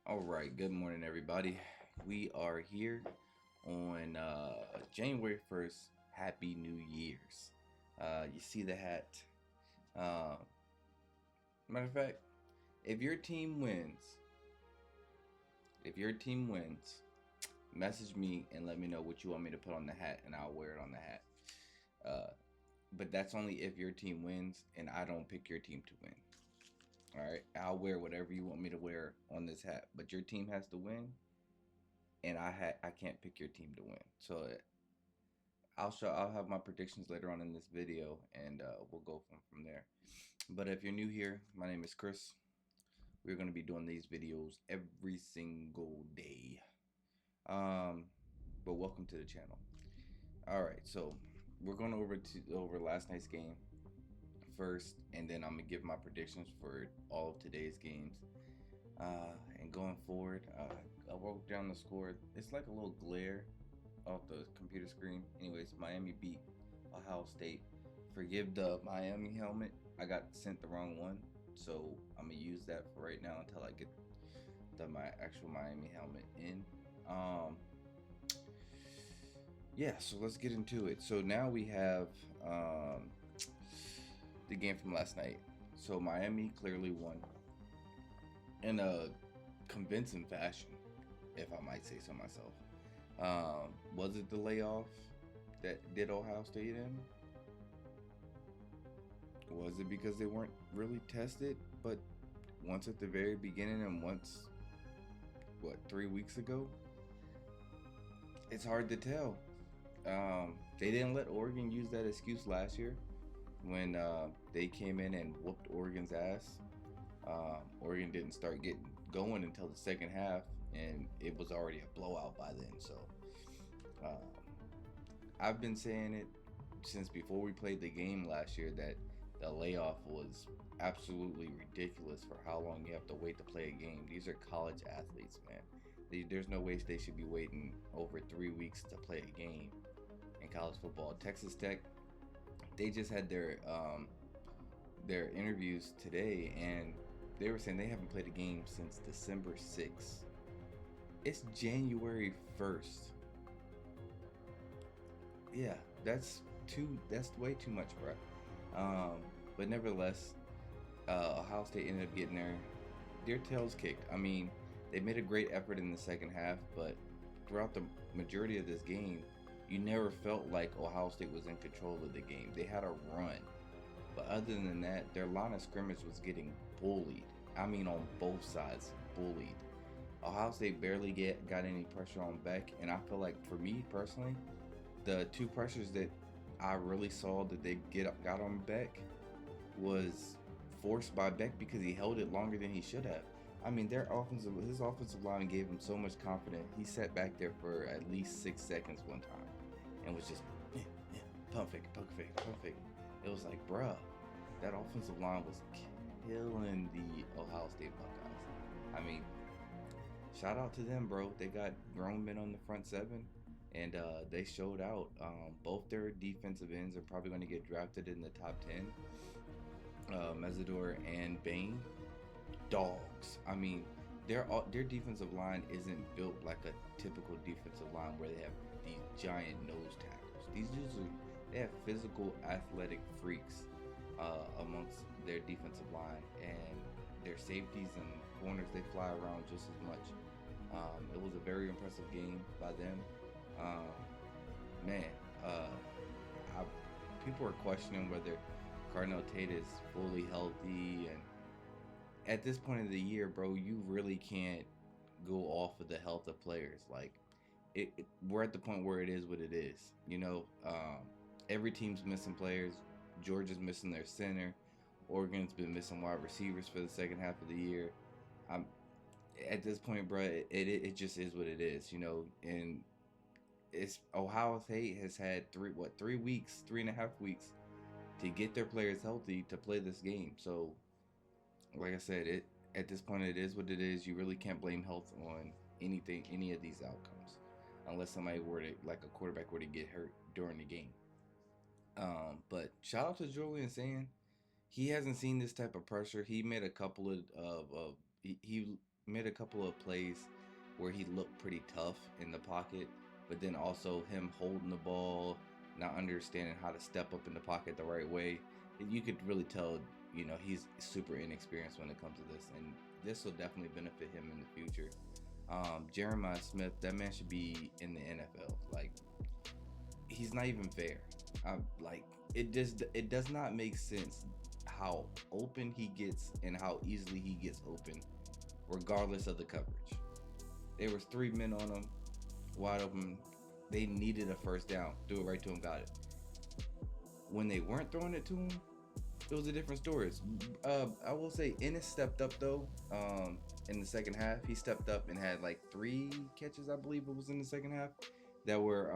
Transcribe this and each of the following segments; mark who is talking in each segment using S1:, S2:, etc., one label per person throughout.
S1: All right, good morning, everybody. We are here on January 1st. Happy New Year's. You see the hat. Uh, Matter of fact, if your team wins, if your team wins, message me and let me know what you want me to put on the hat, and I'll wear it on the hat. Uh, but that's only if your team wins and I don't pick your team to win. All right, I'll wear whatever you want me to wear on this hat, but your team has to win, and I can't pick your team to win. So I'll have my predictions later on in this video, and we'll go from there. But if you're new here, my name is Chris. We're going to be doing these videos every single day. Um, but welcome to the channel. All right, so we're going over last night's game first, and then I'm gonna give my predictions for all of today's games. And going forward, I wrote down the score. It's like a little glare off the computer screen. Anyways, Miami beat Ohio State. Forgive the Miami helmet. I got sent the wrong one, so I'm gonna use that for right now until I get my actual Miami helmet in. Um, yeah, so let's get into it. So now we have the game from last night. So Miami clearly won in a convincing fashion, if I might say so myself. Was it the layoff that did Ohio State in? Was it because they weren't really tested? But once at the very beginning and once, 3 weeks ago? It's hard to tell. They didn't let Oregon use that excuse last year when they came in and whooped Oregon's ass. Oregon didn't start getting going until the second half, and it was already a blowout by then. So uh, I've been saying it since before we played the game last year that the layoff was absolutely ridiculous for how long you have to wait to play a game. These are college athletes, man. There's no way they should be waiting over 3 weeks to play a game in college football. Texas Tech, they just had their interviews today, and they were saying they haven't played a game since December 6th. It's January 1st. Yeah, that's way too much, bro. But nevertheless, Ohio State ended up getting their tails kicked. I mean, they made a great effort in the second half, but throughout the majority of this game, you never felt like Ohio State was in control of the game. They had a run, but other than that, their line of scrimmage was getting bullied. I mean, on both sides, bullied. Ohio State barely got any pressure on Beck, and I feel like for me personally, the two pressures that I really saw that they got on Beck was forced by Beck because he held it longer than he should have. I mean, his offensive line gave him so much confidence. He sat back there for at least 6 seconds one time, and was just pump fake, pump fake, pump fake. It was like, bruh, that offensive line was killing the Ohio State Buckeyes. I mean, shout out to them, bro. They got grown men on the front seven, and they showed out. Both their defensive ends are probably going to get drafted in the top 10. Mesidor and Bain, dogs. I mean, their defensive line isn't built like a typical defensive line where they have these giant nose tackles. These dudes they have physical, athletic freaks amongst their defensive line, and their safeties and corners they fly around just as much. It was a very impressive game by them. Um, man, I, people are questioning whether Cardinal Tate is fully healthy, and at this point of the year, bro, you really can't go off of the health of players. Like, we're at the point where it is what it is. Every team's missing players. Georgia's missing their center. Oregon's been missing wide receivers for the second half of the year. I'm At this point, bro. It just is what it is. And it's Ohio State has had 3 weeks, 3.5 weeks to get their players healthy to play this game. So like I said, it at this point it is what it is. You really can't blame health on any of these outcomes, unless somebody were to, like a quarterback, were to get hurt during the game. But shout out to Julian saying he hasn't seen this type of pressure. He made a couple of he made a couple of plays where he looked pretty tough in the pocket, but then also him holding the ball, not understanding how to step up in the pocket the right way. You could really tell, he's super inexperienced when it comes to this, and this will definitely benefit him in the future. Jeremiah Smith, that man should be in the NFL. Like, he's not even fair. Like, it does not make sense how open he gets and how easily he gets open, regardless of the coverage. There was 3 men on him, wide open. They needed a first down. Threw it right to him, got it. When they weren't throwing it to him, it was a different story. I will say Ennis stepped up though. In the second half, he stepped up and had like 3 catches, I believe it was in the second half, that were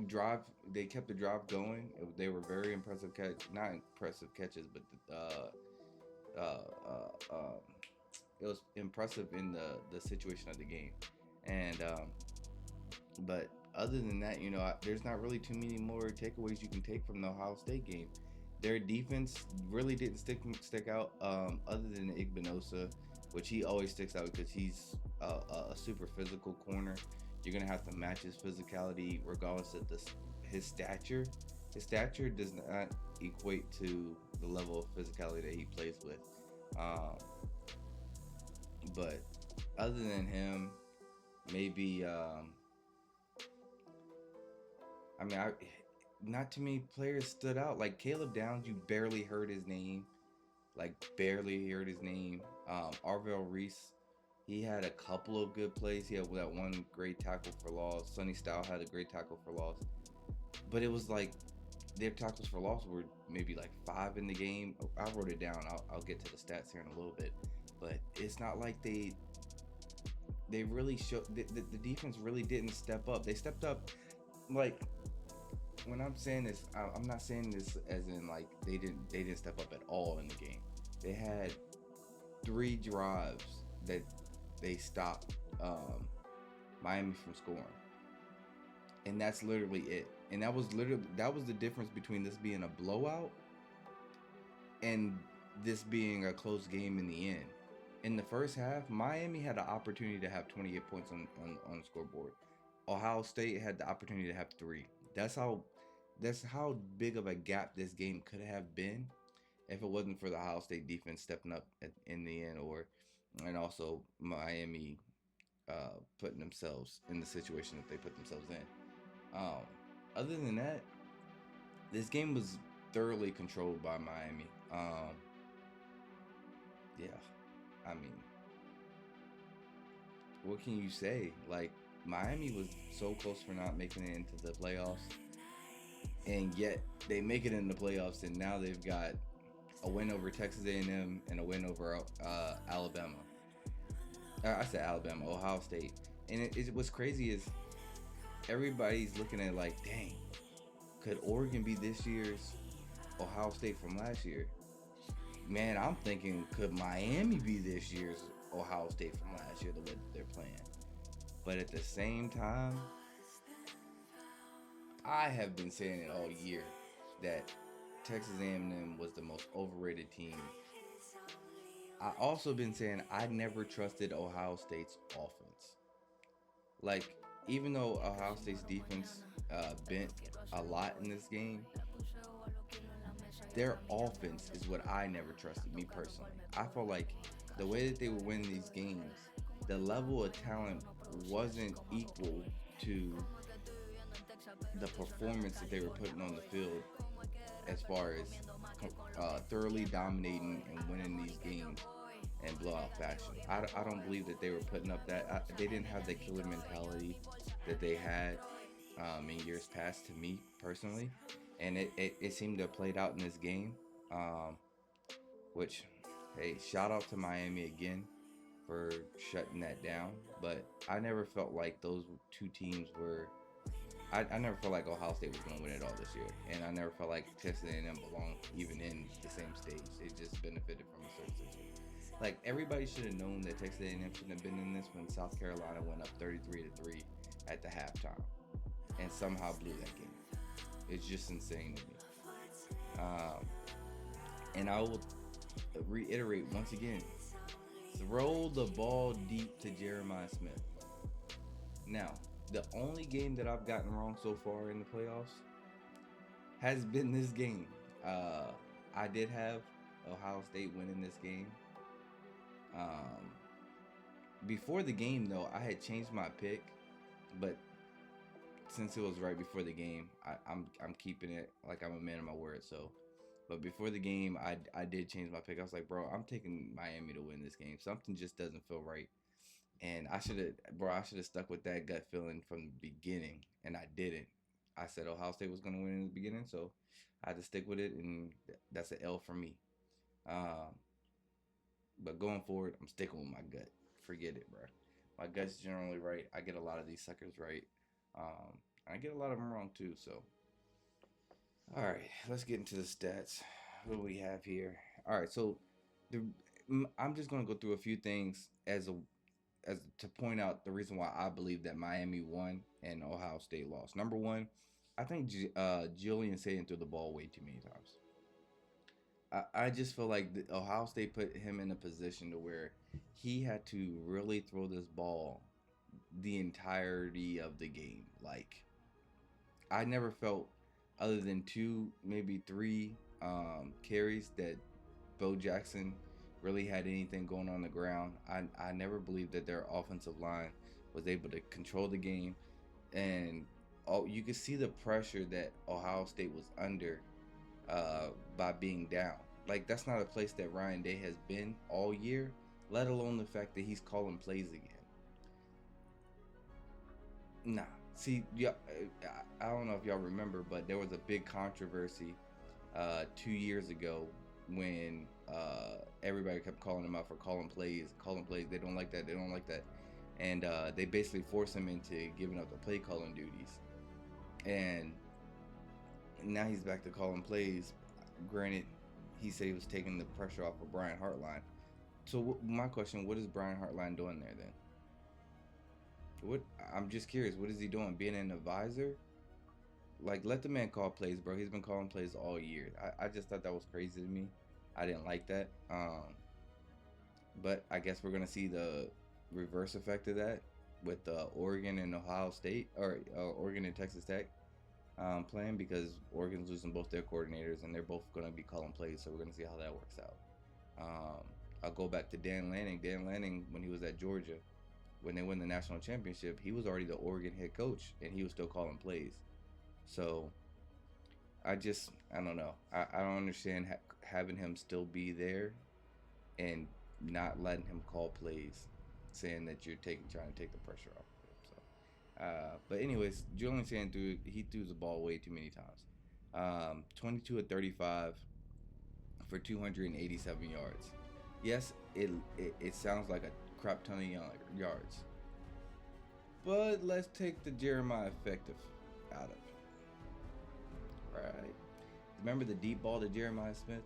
S1: drive. They kept the drive going. They were very impressive not impressive catches, but it was impressive in the situation of the game. And but other than that, there's not really too many more takeaways you can take from the Ohio State game. Their defense really didn't stick out, other than Igbinosa, which he always sticks out because he's a super physical corner. You're gonna have to match his physicality regardless of his stature. His stature does not equate to the level of physicality that he plays with. But other than him, maybe not too many players stood out. Like Caleb Downs, you barely heard his name. Arvell Reese, he had a couple of good plays. He had that one great tackle for loss. Sonny Style had a great tackle for loss. But it was like their tackles for loss were maybe like 5 in the game. I wrote it down. I'll get to the stats here in a little bit. But it's not like they really showed the defense really didn't step up. They stepped up. Like, when I'm saying this, I'm not saying this as in like they didn't step up at all in the game. They had 3 drives that they stopped Miami from scoring, and that's literally it. And that was the difference between this being a blowout and this being a close game in the end. In the first half, Miami had an opportunity to have 28 points on the scoreboard. Ohio State had the opportunity to have 3. That's how big of a gap this game could have been if it wasn't for the Ohio State defense stepping up in the end, and also Miami putting themselves in the situation that they put themselves in. Other than that, this game was thoroughly controlled by Miami. Yeah, I mean, what can you say? Like, Miami was so close for not making it into the playoffs, and yet they make it in the playoffs, and now they've got a win over Texas A&M and a win over Alabama. I said Alabama, Ohio State. And what's crazy is everybody's looking at like, dang, could Oregon be this year's Ohio State from last year? Man, I'm thinking, could Miami be this year's Ohio State from last year, the way that they're playing? But at the same time, I have been saying it all year that Texas A&M was the most overrated team. I also been saying I never trusted Ohio State's offense. Like, even though Ohio State's defense bent a lot in this game, their offense is what I never trusted, me personally. I felt like the way that they would win these games, the level of talent wasn't equal to the performance that they were putting on the field, as far as thoroughly dominating and winning these games in blowout fashion. I don't believe that they were putting up that. They didn't have the killer mentality that they had in years past, to me personally. And it seemed to have played out in this game, which, hey, shout out to Miami again for shutting that down. But I never felt like those 2 teams were. I never felt like Ohio State was going to win it all this year, and I never felt like Texas A&M belonged even in the same stage. It just benefited from a certain situation. Like, everybody should have known that Texas A&M shouldn't have been in this when South Carolina went up 33-3 at the halftime, and somehow blew that game. It's just insane to me. And I will reiterate once again, Throw the ball deep to Jeremiah Smith. Now, the only game that I've gotten wrong so far in the playoffs has been this game. Uh, I did have Ohio State winning this game. Um, Before the game, though, I had changed my pick, but since it was right before the game, I'm keeping it like I'm a man of my word. So, but before the game, I did change my pick. I was like, bro, I'm taking Miami to win this game. Something just doesn't feel right, and I should have stuck with that gut feeling from the beginning, and I didn't. I said Ohio State was gonna win in the beginning, so I had to stick with it, and that's an L for me. Um, but going forward, I'm sticking with my gut. Forget it, bro. My gut's generally right. I get a lot of these suckers right. Um, I get a lot of them wrong too. So, all right, let's get into the stats. What do we have here? All right, so the I'm just gonna go through a few things as to point out the reason why I believe that Miami won and Ohio State lost. Number one, I think Julian Sayin threw the ball way too many times. I just feel like Ohio State put him in a position to where he had to really throw this ball the entirety of the game. Like I never felt, other than two, maybe three carries, that Bo Jackson really had anything going on the ground. I never believed that their offensive line was able to control the game, and you could see the pressure that Ohio State was under by being down. Like that's not a place that Ryan Day has been all year, let alone the fact that he's calling plays again. Nah. See, yeah, I don't know if y'all remember, but there was a big controversy 2 years ago when everybody kept calling him out for calling plays, calling plays. They don't like that. They don't like that, and they basically forced him into giving up the play calling duties. And now he's back to calling plays. Granted, he said he was taking the pressure off of Brian Hartline. So my question: what is Brian Hartline doing there then? What I'm just curious. What is he doing? Being an advisor? Like, let the man call plays, bro. He's been calling plays all year. I just thought that was crazy to me. I didn't like that. But I guess we're gonna see the reverse effect of that with Oregon and Ohio State, or Oregon and Texas Tech playing, because Oregon's losing both their coordinators and they're both gonna be calling plays. So we're gonna see how that works out. Um, I'll go back to Dan Lanning. Dan Lanning, when he was at Georgia, when they won the national championship, he was already the Oregon head coach and he was still calling plays. So I don't know. I don't understand having him still be there and not letting him call plays, saying that you're trying to take the pressure off of him. So, but anyways, Julian Sand threw the ball way too many times. 22 of 35 for 287 yards. Yes, it sounds like a crap ton of yards, but let's take the Jeremiah effective out of it. Right? Remember the deep ball to Jeremiah Smith?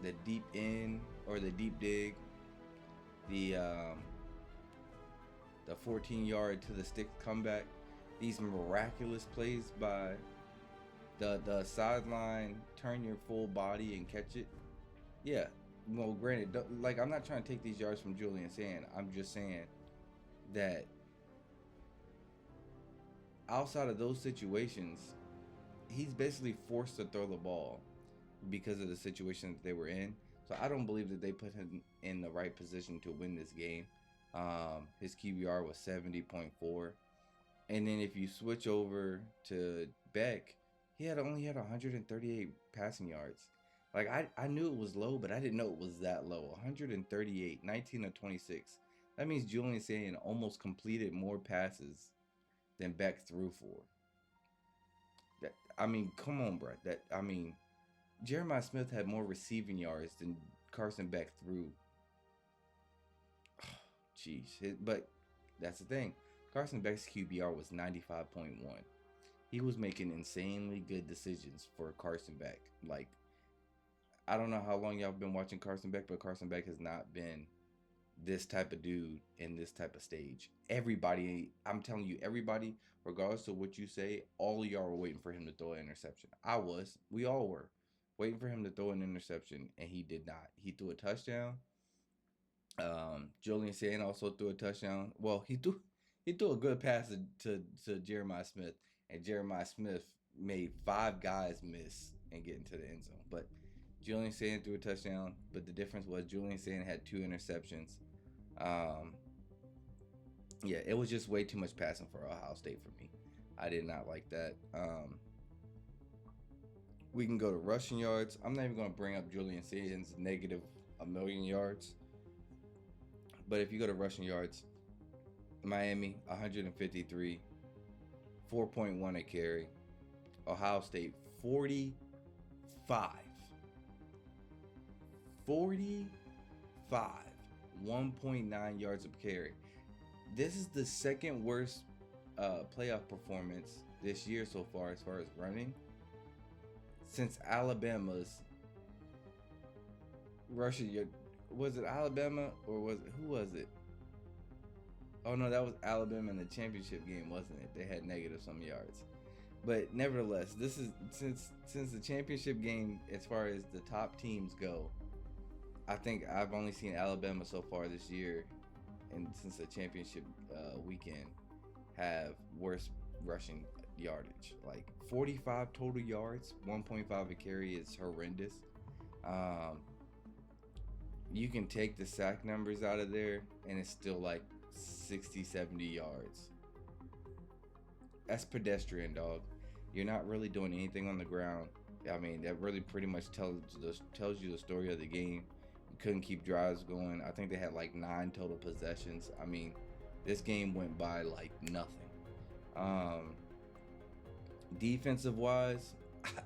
S1: The deep in, or the deep dig, the 14-yard to the stick comeback. These miraculous plays by the sideline, turn your full body and catch it. Yeah. Well, granted, like I'm not trying to take these yards from Julian Sand. I'm just saying that outside of those situations, he's basically forced to throw the ball because of the situation that they were in. So I don't believe that they put him in the right position to win this game. His QBR was 70.4. And then if you switch over to Beck, he had only had 138 passing yards. Like I knew it was low, but I didn't know it was that low. 138, 19 of 26. That means Julian Sand almost completed more passes than Beck threw for. That I mean, come on, bro. Jeremiah Smith had more receiving yards than Carson Beck threw. Jeez, but that's the thing. Carson Beck's QBR was 95.1. He was making insanely good decisions for Carson Beck. Like, I don't know how long y'all been watching Carson Beck, but Carson Beck has not been this type of dude in this type of stage. Everybody, I'm telling you, everybody, regardless of what you say, all of y'all were waiting for him to throw an interception. I was. We all were. waiting for him to throw an interception, and he did not. He threw a touchdown. Julian Sand also threw a touchdown. Well, he threw a good pass to Jeremiah Smith, and Jeremiah Smith made 5 guys miss and get into the end zone. But Julian Sand threw a touchdown, but the difference was Julian Sand had 2 interceptions. Um, yeah, it was just way too much passing for Ohio State for me. I did not like that. We can go to rushing yards. I'm not even going to bring up Julian Sand's negative a million yards. But if you go to rushing yards, Miami 153, 4.1 a carry. Ohio State 45, 1.9 yards of carry. This is the second worst playoff performance this year so far as running since Alabama's rushing. Was it Alabama or who was it? Oh no, that was Alabama in the championship game, wasn't it? They had negative some yards. But nevertheless, this is since the championship game, as far as the top teams go, I think I've only seen Alabama so far this year, and since the championship weekend, have worse rushing yardage. Like 45 total yards, 1.5 a carry is horrendous. You can take the sack numbers out of there, and it's still like 60, 70 yards. That's pedestrian, dog. You're not really doing anything on the ground. I mean, that really pretty much tells you the story of the game. You couldn't keep drives going. I think they had like 9 total possessions. I mean, this game went by like nothing. Defensive wise,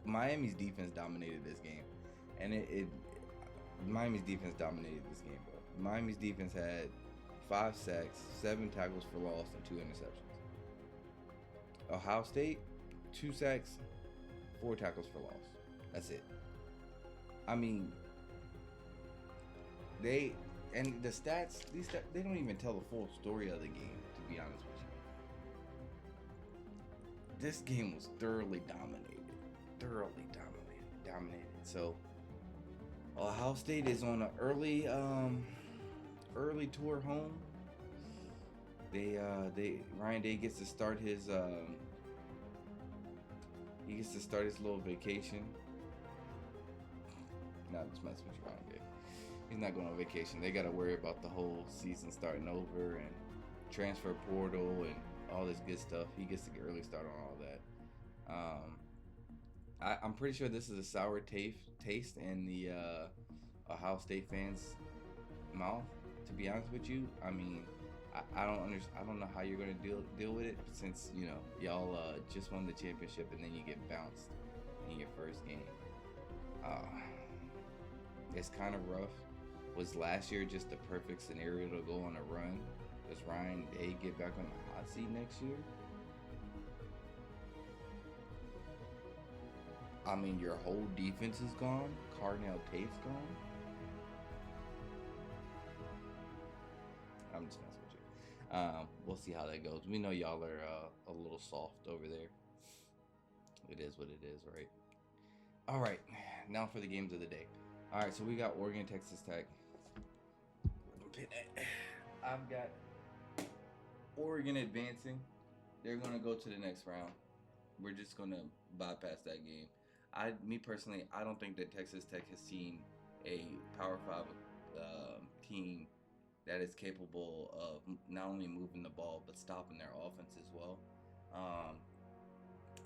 S1: Miami's defense dominated this game, and Miami's defense dominated this game, bro. Miami's defense had 5 sacks, 7 tackles for loss, and 2 interceptions. Ohio State, 2 sacks, 4 tackles for loss. That's it. I mean, the stats, they don't even tell the full story of the game, to be honest with you. This game was thoroughly dominated. So, Ohio State is on an early tour home. Ryan Day gets to start his little vacation. Not just messing with you, Ryan Day. He's not going on vacation. They got to worry about the whole season starting over and transfer portal and all this good stuff. He gets to get early start on all that. I'm pretty sure this is a sour taste in the Ohio State fans' mouth. To be honest with you, I mean, I don't know how you're gonna deal with it, since y'all just won the championship and then you get bounced in your first game. It's kind of rough. Was last year just the perfect scenario to go on a run? Does Ryan Day get back on the hot seat next year? I mean, your whole defense is gone. Carnell Tate's gone. I'm just messing with you. We'll see how that goes. We know y'all are a little soft over there. It is what it is, right? All right, now for the games of the day. All right, so we got Oregon, Texas Tech. I've got Oregon advancing. They're gonna go to the next round. We're just gonna bypass that game. Me personally, I don't think that Texas Tech has seen a Power 5 team that is capable of not only moving the ball but stopping their offense as well.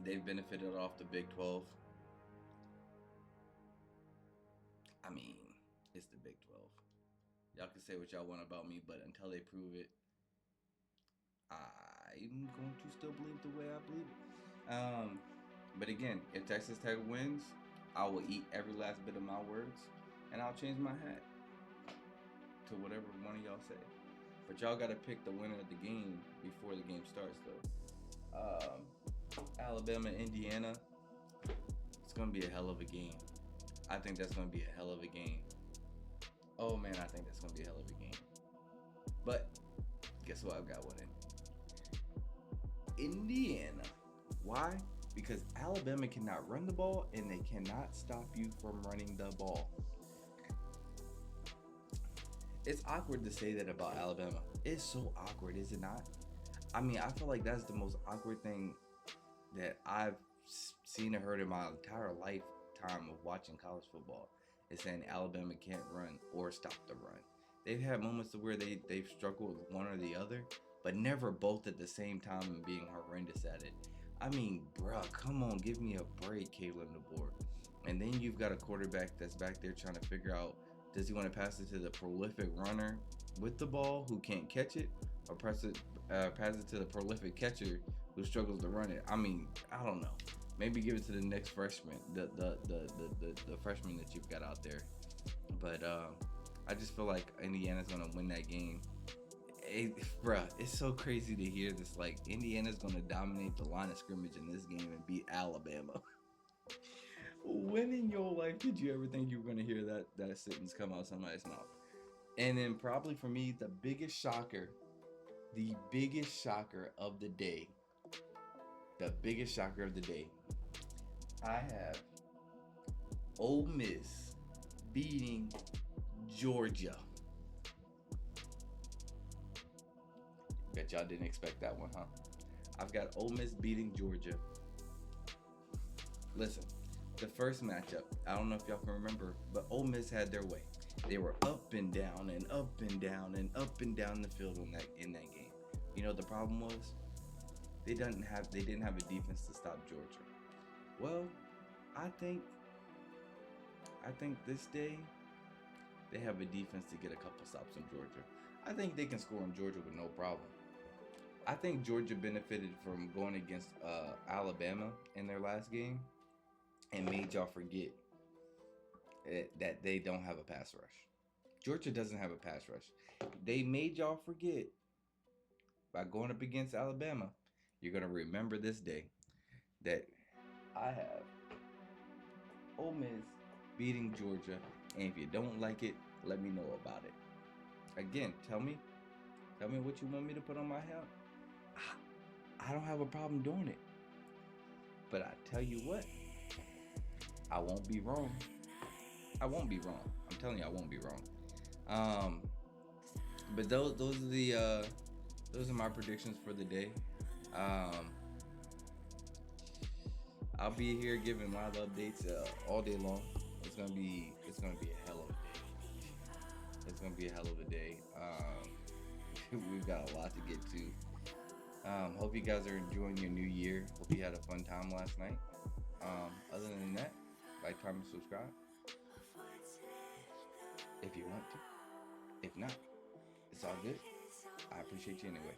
S1: They've benefited off the Big 12. I mean, it's the Big 12. Y'all can say what y'all want about me, but until they prove it, I'm going to still believe the way I believe it. But again, if Texas Tech wins, I will eat every last bit of my words, and I'll change my hat to whatever one of y'all say. But y'all got to pick the winner of the game before the game starts, though. Alabama, Indiana. It's going to be a hell of a game. I think that's going to be a hell of a game. Oh, man, I think that's going to be a hell of a game. But guess what? I've got one in Indiana. Why? because Alabama cannot run the ball and they cannot stop you from running the ball. It's awkward to say that about Alabama. It's so awkward, is it not? I mean, I feel like that's the most awkward thing that I've seen or heard in my entire lifetime of watching college football. Is saying Alabama can't run or stop the run. They've had moments where they've struggled with one or the other, but never both at the same time and being horrendous at it. I mean, bruh, come on, give me a break, Kalen DeBoer. And then you've got a quarterback that's back there trying to figure out, does he want to pass it to the prolific runner with the ball who can't catch it, or pass it to the prolific catcher who struggles to run it? I mean, I don't know. Maybe give it to the next freshman, the freshman that you've got out there. But I just feel like Indiana's gonna win that game. Bruh, it's so crazy to hear this. Like, Indiana's gonna dominate the line of scrimmage in this game and beat Alabama. When in your life did you ever think you were gonna hear that sentence come out of somebody's mouth? And then probably for me, the biggest shocker of the day. I have Ole Miss beating Georgia. Bet y'all didn't expect that one, huh? I've got Ole Miss beating Georgia. Listen, the first matchup, I don't know if y'all can remember, but Ole Miss had their way. They were up and down and up and down and up and down the field in that game. You know what the problem was? They didn't have a defense to stop Georgia. Well, I think this day they have a defense to get a couple stops on Georgia. I think they can score on Georgia with no problem. I think Georgia benefited from going against Alabama in their last game and made y'all forget that they don't have a pass rush. Georgia doesn't have a pass rush. They made y'all forget by going up against Alabama. You're going to remember this day that I have Ole Miss beating Georgia. And if you don't like it, let me know about it. Again, tell me what you want me to put on my hat. I don't have a problem doing it. But I tell you what, I won't be wrong. I'm telling you, I won't be wrong. But those are my predictions for the day. I'll be here giving live updates all day long. It's gonna be a hell of a day. It's gonna be a hell of a day. We've got a lot to get to. Hope you guys are enjoying your new year. Hope you had a fun time last night. Other than that, like, comment, subscribe if you want to. If not, it's all good. I appreciate you anyway.